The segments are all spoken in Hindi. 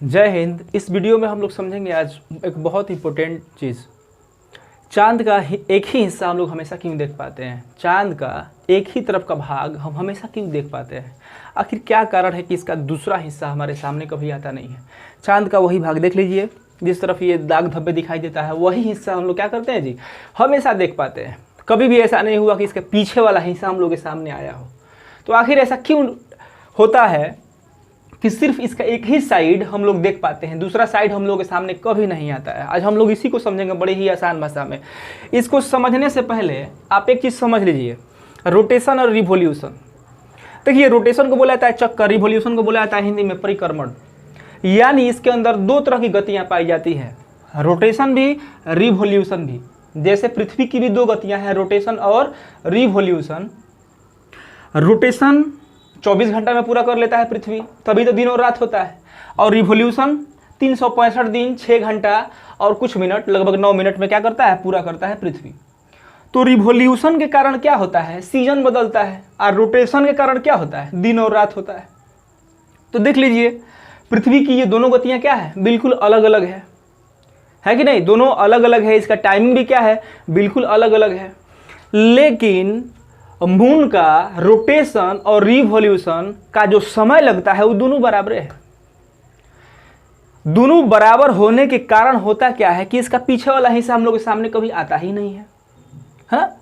जय हिंद। इस वीडियो में हम लोग समझेंगे आज एक बहुत इंपॉर्टेंट चीज़। चांद का एक ही हिस्सा हम लोग हमेशा क्यों देख पाते हैं? चांद का एक ही तरफ का भाग हम हमेशा क्यों देख पाते हैं? आखिर क्या कारण है कि इसका दूसरा हिस्सा हमारे सामने कभी आता नहीं है? चांद का वही भाग देख लीजिए, जिस तरफ ये दाग धब्बे दिखाई देता है, वही हिस्सा हम लोग क्या करते हैं जी, हमेशा देख पाते हैं। कभी भी ऐसा नहीं हुआ कि इसके पीछे वाला हिस्सा हम लोग के सामने आया हो। तो आखिर ऐसा क्यों होता है कि सिर्फ इसका एक ही साइड हम लोग देख पाते हैं, दूसरा साइड हम लोग के सामने कभी नहीं आता है? आज हम लोग इसी को समझेंगे बड़ी ही आसान भाषा में। इसको समझने से पहले आप एक चीज़ समझ लीजिए, रोटेशन और रिवॉल्यूशन। देखिए, रोटेशन को बोला जाता है चक्कर, रिवॉल्यूशन को बोला जाता है हिंदी में परिक्रमण। यानी इसके अंदर दो तरह की गतियाँ पाई जाती है, रोटेशन भी, रिवॉल्यूशन भी। जैसे पृथ्वी की भी दो गतियाँ हैं, रोटेशन और रिवॉल्यूशन। रोटेशन 24 घंटा में पूरा कर लेता है पृथ्वी, तभी तो दिन और रात होता है। और रिवॉल्यूशन 365 दिन 6 घंटा और कुछ मिनट, लगभग 9 मिनट में क्या करता है, पूरा करता है पृथ्वी। तो रिवॉल्यूशन के कारण क्या होता है, सीजन बदलता है, और रोटेशन के कारण क्या होता है, दिन और रात होता है। तो देख लीजिए, पृथ्वी की ये दोनों गतियाँ क्या है, बिल्कुल अलग अलग है कि नहीं? दोनों अलग अलग है, इसका टाइमिंग भी क्या है, बिल्कुल अलग अलग है। लेकिन मून का रोटेशन और रिवॉल्यूशन का जो समय लगता है वो दोनों बराबर है। दोनों बराबर होने के कारण होता क्या है कि इसका पीछे वाला हिस्सा हम लोग के सामने कभी आता ही नहीं है, हाँ?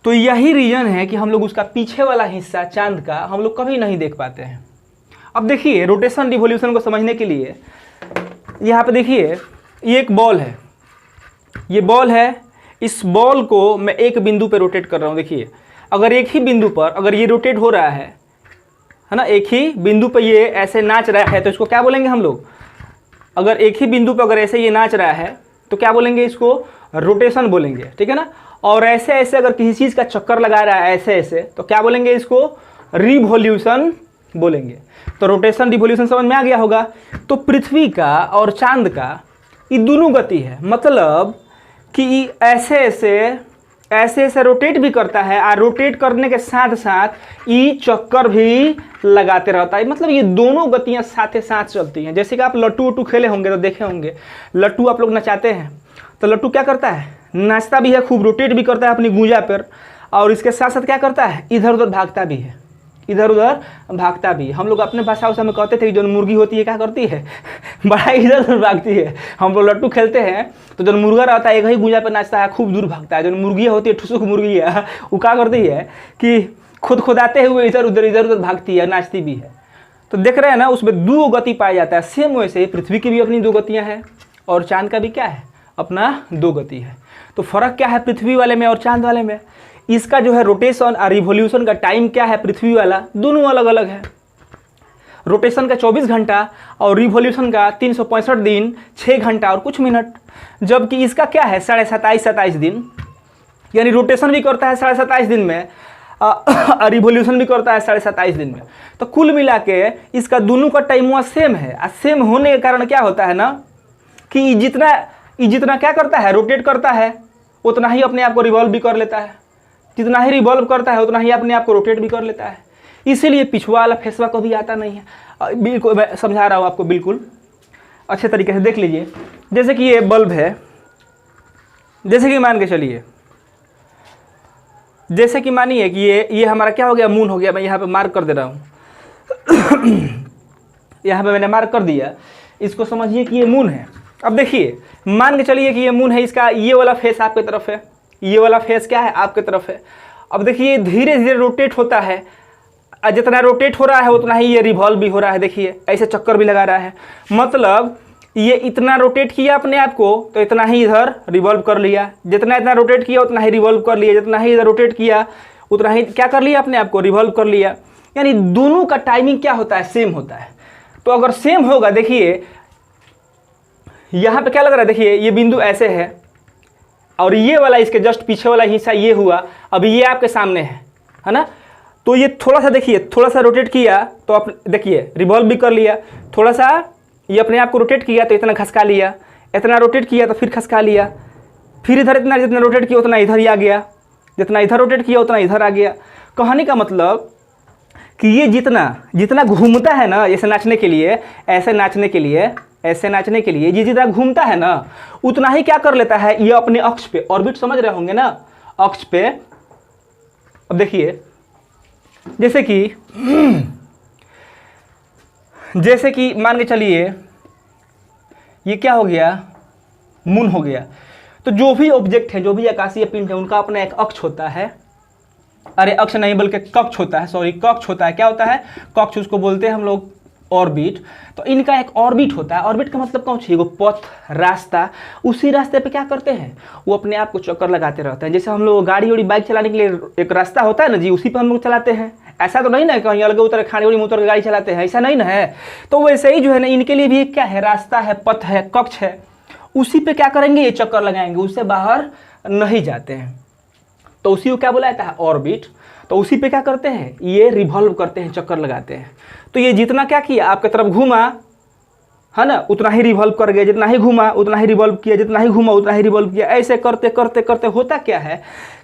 तो यही रीजन है कि हम लोग उसका पीछे वाला हिस्सा चांद का हम लोग कभी नहीं देख पाते हैं। अब देखिए, रोटेशन रिवॉल्यूशन को समझने के लिए यहाँ पे देखिए, ये एक बॉल है, ये बॉल है। इस बॉल को मैं एक बिंदु पे रोटेट कर रहा हूँ। देखिए, अगर एक ही बिंदु पर अगर ये रोटेट हो रहा है ना, एक ही बिंदु पर ये ऐसे नाच रहा है, तो इसको क्या बोलेंगे हम लोग? अगर एक ही बिंदु पर अगर ऐसे ये नाच रहा है तो क्या बोलेंगे? इसको रोटेशन बोलेंगे, ठीक है ना? और ऐसे ऐसे अगर किसी चीज़ का चक्कर लगा रहा है ऐसे ऐसे, तो क्या बोलेंगे? इसको रिवॉल्यूशन बोलेंगे। तो रोटेशन रिवॉल्यूशन समझ में आ गया होगा। तो पृथ्वी का और चांद का ये दोनों गति है, मतलब कि ऐसे ऐसे रोटेट भी करता है, और रोटेट करने के साथ साथ ये चक्कर भी लगाते रहता है। मतलब ये दोनों गतियां साथ साथ चलती हैं। जैसे कि आप लट्टू उट्टू खेले होंगे तो देखे होंगे, लट्टू आप लोग नचाते हैं तो लट्टू क्या करता है, नाचता भी है, खूब रोटेट भी करता है अपनी गूंजा पर, और इसके साथ साथ क्या करता है, इधर उधर भागता भी है, इधर उधर भागता भी। हम लोग अपने भाषा उषा में कहते थे कि जो मुर्गी होती है क्या करती है, बड़ा इधर उधर भागती है। हम लोग लट्टू खेलते हैं तो जो मुर्गा रहता है एक ही गुंजा पे नाचता है, खूब दूर भागता है। जो मुर्गी होती है, ठुसुक मुर्गी है, वो क्या करती है कि खुदाते हुए इधर उधर भागती है, नाचती भी है। तो देख रहे हैं ना, उसमें दो गति पाया जाता है। सेम वैसे ही पृथ्वी की भी अपनी दो गतियाँ हैं, और चांद का भी क्या है, अपना दो गति है। तो फर्क क्या है पृथ्वी वाले में और चांद वाले में? इसका जो है रोटेशन और रिवॉल्यूशन का टाइम क्या है, पृथ्वी वाला दोनों अलग अलग है। रोटेशन का 24 घंटा और रिवॉल्यूशन का 365 दिन 6 घंटा और कुछ मिनट। जबकि इसका क्या है, 27.5 दिन। यानी रोटेशन भी करता है 27.5 दिन में, रिवॉल्यूशन भी करता है 27.5 दिन में। तो कुल मिला के इसका दोनों का टाइम वहाँ सेम है। और सेम होने के कारण क्या होता है ना, कि जितना क्या करता है, रोटेट करता है, उतना ही अपने आप को रिवॉल्व भी कर लेता है। जितना ही रिवॉल्व करता है उतना ही अपने आप को रोटेट भी कर लेता है। इसीलिए पिछवा वाला फेसवा कभी आता नहीं है। बिल्कुल मैं समझा रहा हूँ आपको, बिल्कुल अच्छे तरीके से देख लीजिए। जैसे कि ये बल्ब है, जैसे कि मान के चलिए, जैसे कि मानिए कि ये हमारा क्या हो गया, मून हो गया। मैं यहाँ पे मार्क कर दे रहा हूँ यहाँ पे मैंने मार्क कर दिया। इसको समझिए कि ये मून है। अब देखिए, मान के चलिए कि ये मून है, इसका ये वाला फेस आपकी तरफ है, ये वाला फेस क्या है, आपकी तरफ है। अब देखिए, धीरे धीरे रोटेट होता है, जितना रोटेट हो रहा है उतना ही ये रिवॉल्व भी हो रहा है। देखिए, ऐसे चक्कर भी लगा रहा है। मतलब ये इतना रोटेट किया अपने आप को तो इतना ही इधर रिवॉल्व कर लिया, जितना इतना रोटेट किया उतना ही रिवॉल्व कर लिया, जितना ही इधर रोटेट किया उतना ही क्या कर लिया, अपने आप को रिवॉल्व कर लिया। यानी दोनों का टाइमिंग क्या होता है, सेम होता है। तो अगर सेम होगा, देखिए यहाँ पे क्या लग रहा है, देखिए ये बिंदु ऐसे है, और ये वाला इसके जस्ट पीछे वाला हिस्सा ये हुआ, अभी ये आपके सामने है ना। तो ये थोड़ा सा देखिए, थोड़ा सा रोटेट किया तो आप देखिए रिवॉल्व भी कर लिया, थोड़ा सा ये अपने आप को रोटेट किया तो इतना खसका लिया, इतना रोटेट किया तो फिर खसका लिया, फिर इधर इतना जितना रोटेट किया उतना इधर ही आ गया, जितना इधर रोटेट किया उतना इधर आ गया। कहने का मतलब कि ये जितना जितना घूमता है ना, ऐसे नाचने के लिए, ऐसे नाचने के लिए, ऐसे नाचने के लिए ये जितना घूमता है ना, उतना ही क्या कर लेता है ये अपने अक्ष पे, ऑर्बिट समझ रहे होंगे ना, अक्ष पे। अब देखिए जैसे कि मान के चलिए ये क्या हो गया, मून हो गया। तो जो भी ऑब्जेक्ट है, जो भी आकाशीय पिंड है, उनका अपना एक अक्ष होता है, अरे अक्ष नहीं बल्कि कक्ष होता है, सॉरी कक्ष होता है। क्या होता है? कक्ष, उसको बोलते हैं हम लोग ऑर्बिट। तो इनका एक ऑर्बिट होता है। ऑर्बिट का मतलब कौन सी? वो पथ, रास्ता। उसी रास्ते पे क्या करते हैं, वो अपने आप को चक्कर लगाते रहते हैं। जैसे हम लोग गाड़ी और बाइक चलाने के लिए एक रास्ता होता है ना जी, उसी पर हम लोग चलाते हैं। ऐसा तो नहीं ना कहीं अलग उतर खाड़ी उड़ी में उतर के गाड़ी चलाते हैं, ऐसा नहीं ना है। तो वैसे ही जो है ना, इनके लिए भी क्या है, रास्ता है, पथ है, कक्ष है। उसी पे क्या करेंगे, ये चक्कर लगाएंगे, उससे बाहर नहीं जाते हैं। तो उसी को क्या बोला जाता है, ऑर्बिट। तो उसी पे क्या करते हैं, ये रिवॉल्व करते हैं, चक्कर लगाते हैं। तो ये जितना क्या किया, आपके तरफ घूमा है ना, उतना ही रिवॉल्व कर गया, जितना ही घूमा उतना ही रिवॉल्व किया, जितना ही घूमा उतना ही रिवॉल्व किया। ऐसे करते करते करते होता क्या है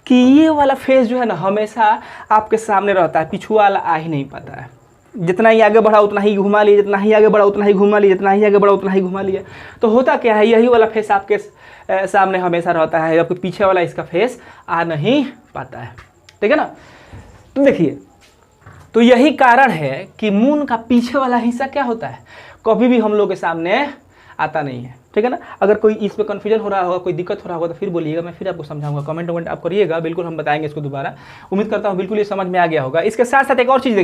कि ये वाला फेस जो है ना, हमेशा आपके सामने रहता है, पिछुआ वाला आ ही नहीं पाता है। जितना ही आगे बढ़ा उतना ही घुमा लिया, जितना ही आगे बढ़ा उतना ही घुमा लिया, जितना ही आगे बढ़ा उतना ही घुमा लिया। तो होता क्या है, यही वाला फेस आपके सामने हमेशा रहता है, जबकि पीछे वाला इसका फेस आ नहीं पाता है। ठीक है ना। तो देखिए, तो यही कारण है कि मून का पीछे वाला हिस्सा क्या होता है, कभी भी हम लोग के सामने आता नहीं है। ठीक है ना। अगर कोई इसमें कन्फ्यूजन हो रहा होगा, कोई दिक्कत हो रहा होगा, तो फिर बोलिएगा, मैं फिर आपको समझाऊंगा। कमेंट आप करिएगा, बिल्कुल हम बताएंगे इसको दोबारा। उम्मीद करता हूँ बिल्कुल ये समझ में आ गया होगा। इसके साथ साथ एक और चीज़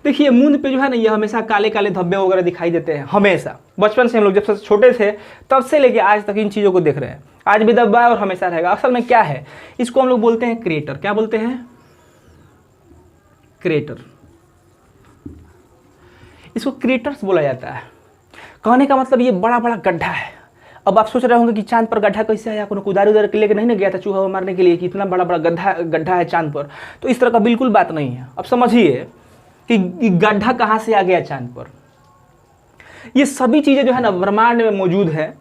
देखिए मून पे जो है ना, ये हमेशा काले काले धब्बे वगैरह दिखाई देते हैं। हमेशा बचपन से हम लोग जब छोटे थे तब से लेके आज तक इन चीज़ों को देख रहे हैं। आज भी धब्बा है और हमेशा रहेगा। असल में क्या है, इसको हम लोग बोलते हैं क्रेटर। क्या बोलते हैं? क्रेटर। इसको क्रेटर्स बोला जाता है। कहने का मतलब ये बड़ा बड़ा गड्ढा है। अब आप सोच रहे होंगे कि चांद पर गड्ढा कैसे आया, कोनो कुदारी उदार लेके नहीं ना गया था चूहा मारने के लिए कि इतना बड़ा बड़ा गड्ढा है चांद पर। तो इस तरह का बिल्कुल बात नहीं है। अब समझिए कि गड्ढा कहाँ से आ गया चांद पर। ये सभी चीज़ें जो है ना ब्रह्मांड में मौजूद है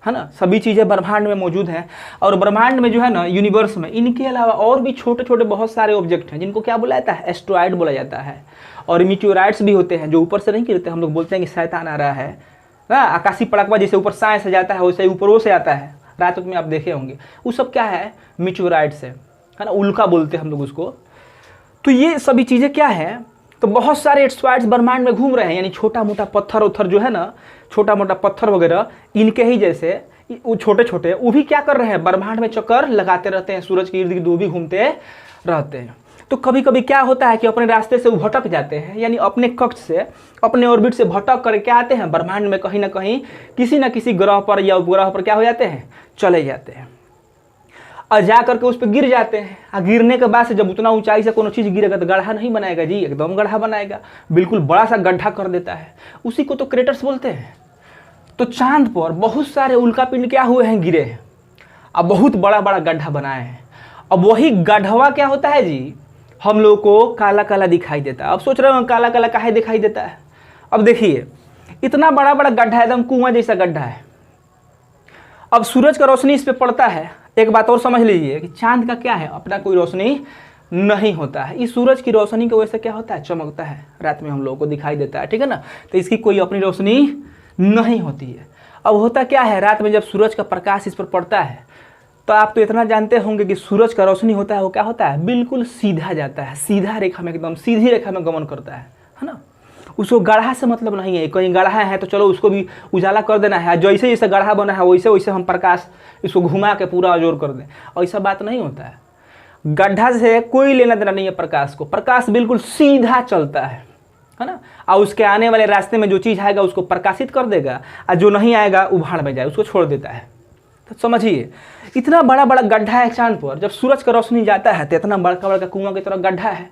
ना, सभी चीज़ें ब्रह्मांड में मौजूद हैं। और ब्रह्मांड में जो है ना, यूनिवर्स में, इनके अलावा और भी छोटे छोटे बहुत सारे ऑब्जेक्ट हैं, जिनको क्या बोला जाता है, एस्ट्रॉयड बोला जाता है। और मीटियोराइट्स भी होते हैं, जो ऊपर से नहीं गिरते। हम लोग बोलते हैं कि शैतान आ रहा है ना, आकाशीय पड़कवा जैसे ऊपर साए से जाता है वैसे ही ऊपरों से आता है, रात में आप देखे होंगे। वो सब क्या है, मीटियोराइट्स है ना, उल्का बोलते हैं हम लोग उसको। तो ये सभी चीज़ें क्या है, तो बहुत सारे एस्ट्रॉयड्स ब्रह्मांड में घूम रहे हैं। यानी छोटा मोटा पत्थर उत्थर जो है ना, छोटा मोटा पत्थर वगैरह, इनके ही जैसे वो छोटे छोटे, वो भी क्या कर रहे हैं, ब्रह्मांड में चक्कर लगाते रहते हैं, सूरज के इर्द गिर्द वो भी घूमते रहते हैं। तो कभी कभी क्या होता है कि अपने रास्ते से वो भटक जाते हैं, यानी अपने कक्ष से, अपने ऑर्बिट से भटक कर क्या आते हैं, ब्रह्मांड में कहीं ना कहीं किसी न किसी ग्रह पर या उपग्रह पर क्या हो जाते हैं, चले जाते हैं। और जा करके उस पर गिर जाते हैं। और गिरने के बाद से जब उतना ऊंचाई से कोनो चीज़ गिरेगा तो गड्ढा नहीं बनाएगा जी, एकदम गड्ढा बनाएगा, बिल्कुल बड़ा सा गड्ढा कर देता है। उसी को तो क्रेटर्स बोलते हैं। तो चांद पर बहुत सारे उल्कापिंड क्या हुए हैं, गिरे हैं, अब बहुत बड़ा बड़ा गड्ढा बनाए हैं। अब वही गड्ढवा क्या होता है जी, हम लोग को काला काला दिखाई देता है। अब सोच रहे हो काला काला काहे दिखाई देता है। अब देखिए, इतना बड़ा बड़ा गड्ढा है, एकदम कुआं जैसा गड्ढा है। अब सूरज का रोशनी इस पे पड़ता है। एक बात और समझ लीजिए कि चांद का क्या है, अपना कोई रोशनी नहीं होता है। इस सूरज की रोशनी की वजह से क्या होता है, चमकता है, रात में हम लोगों को दिखाई देता है। ठीक है ना। तो इसकी कोई अपनी रोशनी नहीं होती है। अब होता क्या है, रात में जब सूरज का प्रकाश इस पर पड़ता है, तो आप तो इतना जानते होंगे कि सूरज का रोशनी होता है वो क्या होता है, बिल्कुल सीधा जाता है, सीधा रेखा में, एकदम सीधी रेखा में गमन करता है ना। उसको गढ़ा से मतलब नहीं है, कहीं गढ़ा है तो चलो उसको भी उजाला कर देना है, जैसे जैसे गढ़ा बना है वैसे वैसे हम प्रकाश इसको घुमा के पूरा अजोर कर दें। ऐसा बात नहीं होता है। गड्ढा से कोई लेना देना नहीं है प्रकाश को। प्रकाश बिल्कुल सीधा चलता है ना। और उसके आने वाले रास्ते में जो चीज़ आएगा उसको प्रकाशित कर देगा, और जो नहीं आएगा उभाड़ में जाए, उसको छोड़ देता है। तो समझिए, इतना बड़ा बड़ा गड्ढा है चांद पर। जब सूरज का रोशनी जाता है तो इतना बड़का बड़का कुआं की तरह गड्ढा है।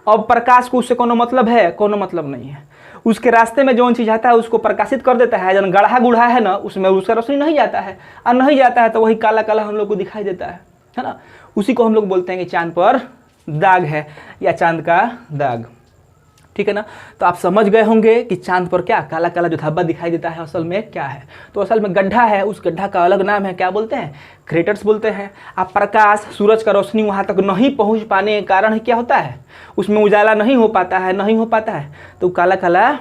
अब प्रकाश को उससे कोनो मतलब है, कोनो मतलब नहीं है। उसके रास्ते में जो चीज़ आता है उसको प्रकाशित कर देता है। जब गड्ढा गुढ़ा है ना, उसमें उसका रोशनी नहीं जाता है, और नहीं जाता है तो वही काला काला हम लोग को दिखाई देता है ना। उसी को हम लोग बोलते हैं कि चांद पर दाग है या चांद का दाग। ठीक है ना। तो आप समझ गए होंगे कि चांद पर क्या काला काला जो धब्बा दिखाई देता है असल में क्या है। तो असल में गड्ढा है, उस गड्ढा का अलग नाम है, क्या बोलते हैं, क्रेटर्स बोलते हैं। आप प्रकाश सूरज का रोशनी वहाँ तक नहीं पहुँच पाने के कारण क्या होता है, उसमें उजाला नहीं हो पाता है, तो काला काला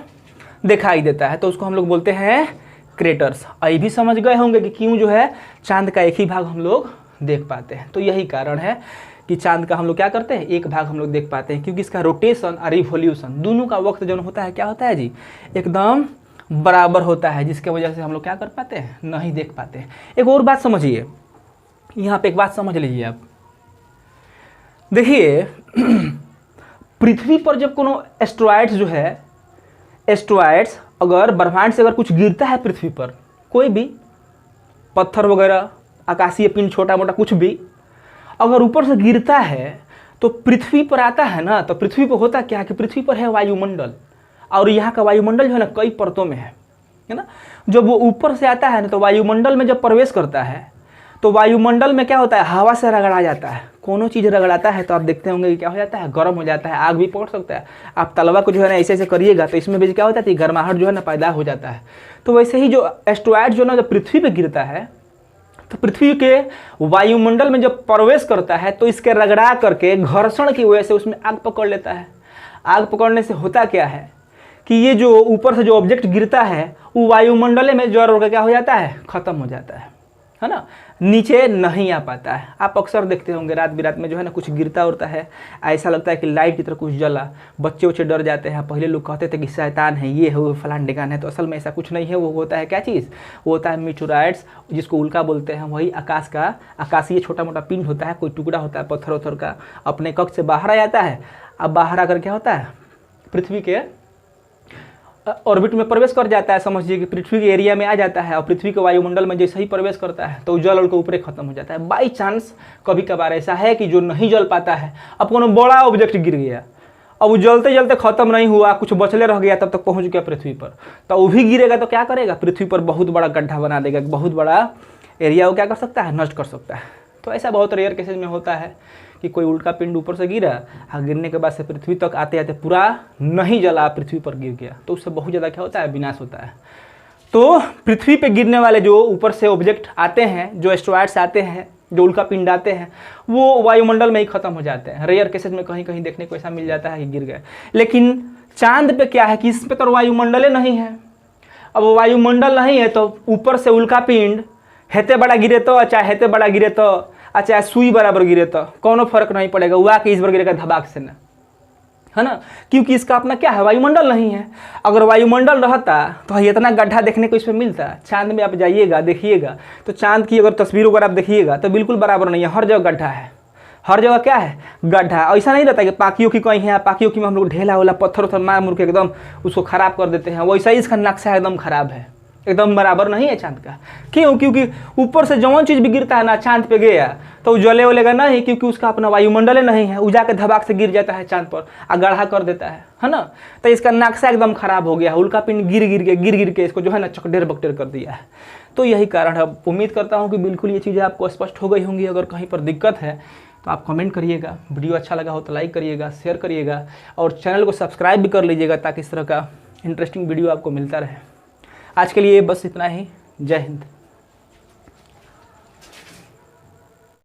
दिखाई देता है, तो उसको हम लोग बोलते हैं क्रेटर्स। ये भी समझ गए होंगे कि क्यों जो है चांद का एक ही भाग हम लोग देख पाते हैं। तो यही कारण है कि चांद का हम लोग क्या करते हैं, एक भाग हम लोग देख पाते हैं, क्योंकि इसका रोटेशन और रिवोल्यूशन दोनों का वक्त जो होता है क्या होता है जी, एकदम बराबर होता है, जिसके वजह से हम लोग क्या कर पाते हैं, नहीं देख पाते हैं। एक और बात समझिए, यहाँ पे एक बात समझ लीजिए आप, देखिए पृथ्वी पर जब कोनो एस्ट्रॉयड्स जो है, एस्ट्रॉयड्स अगर ब्रह्मांड से अगर कुछ गिरता है पृथ्वी पर, कोई भी पत्थर वगैरह, आकाशीय पिंड, छोटा मोटा कुछ भी अगर ऊपर से गिरता है तो पृथ्वी पर आता है ना, तो पृथ्वी पर होता क्या है कि पृथ्वी पर है वायुमंडल, और यहाँ का वायुमंडल जो है ना कई परतों में है ना। जब वो ऊपर से आता है ना तो वायुमंडल में जब प्रवेश करता है तो वायुमंडल में क्या होता है, हवा से रगड़ा जाता है। कोनो चीज़ रगड़ाता है तो आप देखते होंगे कि क्या हो जाता है, गर्म हो जाता है, आग भी पकड़ सकता है। आप तलवा को जो है ना ऐसे ऐसे करिएगा तो इसमें भी क्या होता है, गर्माहट जो है ना पैदा हो जाता है। तो वैसे ही जो एस्ट्रॉयड जो ना जब पृथ्वी पर गिरता है तो पृथ्वी के वायुमंडल में जब प्रवेश करता है तो इसके रगड़ा करके घर्षण की वजह से उसमें आग पकड़ लेता है। आग पकड़ने से होता क्या है कि ये जो ऊपर से जो ऑब्जेक्ट गिरता है वो वायुमंडल में ज्वर होकर क्या हो जाता है, खत्म हो जाता है ना, नीचे नहीं आ पाता है। आप अक्सर देखते होंगे रात बिरात में जो है ना कुछ गिरता उड़ता है, ऐसा लगता है कि लाइट की तरह कुछ जला, बच्चे उच्चे डर जाते हैं। पहले लोग कहते थे कि शैतान है, ये है, वो फलान ढिकान है, तो असल में ऐसा कुछ नहीं है। वो होता है क्या चीज़, वो होता है मीटोराइट्स, जिसको उल्का बोलते हैं। वही आकाश का आकाशीय छोटा मोटा पिंड होता है, कोई टुकड़ा होता है पत्थर उत्थर का, अपने कक्ष से बाहर आ जाता है। अब बाहर आकर क्या होता है, पृथ्वी के ऑर्बिट में प्रवेश कर जाता है। समझिए कि पृथ्वी के एरिया में आ जाता है और पृथ्वी के वायुमंडल में जैसे ही प्रवेश करता है तो जल के ऊपर खत्म हो जाता है। बाई चांस कभी कभार ऐसा है कि जो नहीं जल पाता है, अब कोनो बड़ा ऑब्जेक्ट गिर गया, अब वो जलते जलते खत्म नहीं हुआ, कुछ बचले रह गया, तब तक पहुंच गया पृथ्वी पर, तो वो भी गिरेगा तो क्या करेगा, पृथ्वी पर बहुत बड़ा गड्ढा बना देगा, बहुत बड़ा एरिया वो क्या कर सकता है, नष्ट कर सकता है। तो ऐसा बहुत रेयर केसेज में होता है कि कोई उल्का पिंड ऊपर से गिरा और गिरने के बाद से पृथ्वी तक आते आते पूरा नहीं जला, पृथ्वी पर गिर गया, तो उससे बहुत ज़्यादा क्या होता है, विनाश होता है। तो पृथ्वी पे गिरने वाले जो ऊपर से ऑब्जेक्ट आते हैं, जो एस्ट्रॉयड्स आते हैं, जो उल्का पिंड आते हैं, वो वायुमंडल में ही खत्म हो जाते हैं। रेयर केसेज में कहीं कहीं देखने को ऐसा मिल जाता है कि गिर गए। लेकिन चांद पे क्या है कि इस पे तो वायुमंडल नहीं है। अब वायुमंडल नहीं है तो ऊपर से उल्का पिंड हेते बड़ा गिरे तो, चाहे हेते बड़ा गिरे तो, अच्छा सुई बराबर गिरे तो कोनो फर्क नहीं पड़ेगा, वो आके इस बार गिरेगा धबाक से ना, है ना, क्योंकि इसका अपना क्या है, वायुमंडल नहीं है। अगर वायुमंडल रहता तो इतना गड्ढा देखने को इसमें मिलता। चांद में आप जाइएगा देखिएगा तो चांद की अगर तस्वीरों अगर आप देखिएगा तो बिल्कुल बराबर नहीं है, हर जगह गड्ढा है, हर जगह क्या है, गड्ढा। ऐसा नहीं रहता कि पाकियों की कहीं है, पाकियों की में हम लोग ढेला वाला पत्थर उथर मार मुर के एकदम उसको खराब कर देते हैं, वैसा ही इसका नक्शा एकदम खराब है, एकदम बराबर नहीं है चांद का। क्यों, क्योंकि ऊपर से जौन चीज़ भी गिरता है ना चांद पे गया तो जले वलेगा नहीं, क्योंकि उसका अपना वायुमंडल नहीं है, वो जाके धबाक से गिर जाता है चांद पर और गढ़ा कर देता है ना। तो इसका नक्शा एकदम खराब हो गया, उल्का पिंड गिर के इसको जो है ना चकडेर बकटेर कर दिया है। तो यही कारण है। उम्मीद करता हूँ कि बिल्कुल ये चीज़ें आपको स्पष्ट हो गई होंगी। अगर कहीं पर दिक्कत है तो आप कमेंट करिएगा, वीडियो अच्छा लगा हो तो लाइक करिएगा, शेयर करिएगा और चैनल को सब्सक्राइब भी कर लीजिएगा ताकि इस तरह का इंटरेस्टिंग वीडियो आपको मिलता रहे। आज के लिए बस इतना ही। जय हिंद।